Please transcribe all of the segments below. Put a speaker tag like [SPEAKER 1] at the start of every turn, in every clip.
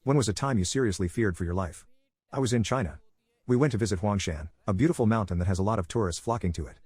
[SPEAKER 1] When was a time you seriously feared for your life? I was in China. We went to visit Huangshan, a beautiful mountain that has a lot of tourists flocking to it.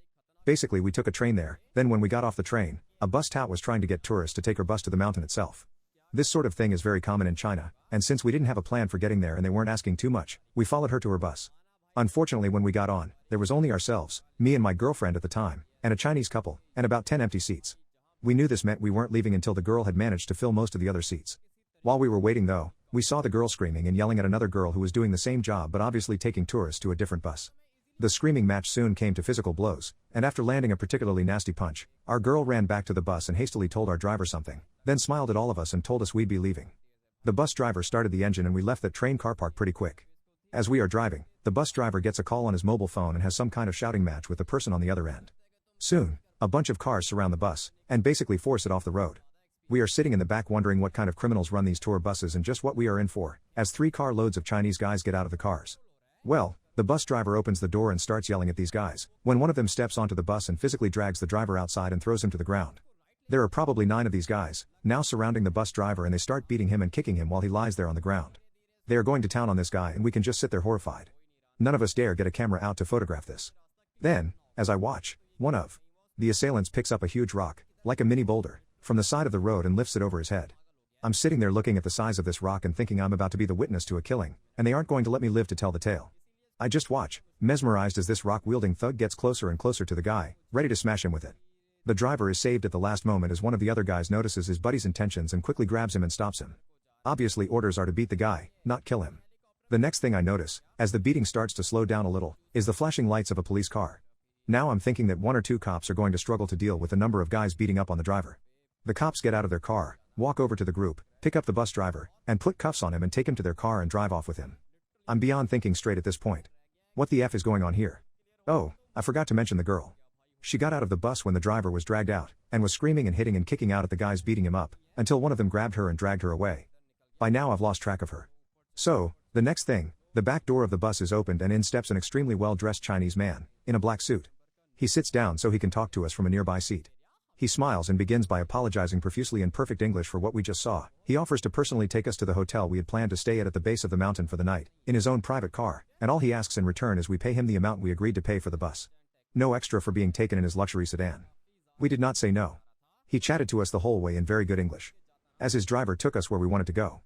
[SPEAKER 1] Basically we took a train there, then when we got off the train, a bus tout was trying to get tourists to take her bus to the mountain itself. This sort of thing is very common in China, and since we didn't have a plan for getting there and they weren't asking too much, we followed her to her bus. Unfortunately when we got on, there was only ourselves, me and my girlfriend at the time, and a Chinese couple, and about 10 empty seats. We knew this meant we weren't leaving until the girl had managed to fill most of the other seats. While we were waiting though, we saw the girl screaming and yelling at another girl who was doing the same job but obviously taking tourists to a different bus. The screaming match soon came to physical blows, and after landing a particularly nasty punch, our girl ran back to the bus and hastily told our driver something, then smiled at all of us and told us we'd be leaving. The bus driver started the engine and we left that train car park pretty quick. As we are driving, the bus driver gets a call on his mobile phone and has some kind of shouting match with the person on the other end. Soon, a bunch of cars surround the bus, and basically force it off the road. We are sitting in the back wondering what kind of criminals run these tour buses and just what we are in for, as 3 carloads of Chinese guys get out of the cars. Well, the bus driver opens the door and starts yelling at these guys, when one of them steps onto the bus and physically drags the driver outside and throws him to the ground. There are probably 9 of these guys, now surrounding the bus driver, and they start beating him and kicking him while he lies there on the ground. They are going to town on this guy and we can just sit there horrified. None of us dare get a camera out to photograph this. Then, as I watch, one of the assailants picks up a huge rock, like a mini boulder, from the side of the road and lifts it over his head. I'm sitting there looking at the size of this rock and thinking I'm about to be the witness to a killing, and they aren't going to let me live to tell the tale. I just watch, mesmerized as this rock-wielding thug gets closer and closer to the guy, ready to smash him with it. The driver is saved at the last moment as one of the other guys notices his buddy's intentions and quickly grabs him and stops him. Obviously orders are to beat the guy, not kill him. The next thing I notice, as the beating starts to slow down a little, is the flashing lights of a police car. Now I'm thinking that 1 or 2 cops are going to struggle to deal with the number of guys beating up on the driver. The cops get out of their car, walk over to the group, pick up the bus driver, and put cuffs on him and take him to their car and drive off with him. I'm beyond thinking straight at this point. What the F is going on here? Oh, I forgot to mention the girl. She got out of the bus when the driver was dragged out, and was screaming and hitting and kicking out at the guys beating him up, until one of them grabbed her and dragged her away. By now I've lost track of her. So, the next thing, the back door of the bus is opened and in steps an extremely well-dressed Chinese man, in a black suit. He sits down so he can talk to us from a nearby seat. He smiles and begins by apologizing profusely in perfect English for what we just saw. He offers to personally take us to the hotel we had planned to stay at the base of the mountain for the night, in his own private car, and all he asks in return is we pay him the amount we agreed to pay for the bus. No extra for being taken in his luxury sedan. We did not say no. He chatted to us the whole way in very good English. As his driver took us where we wanted to go.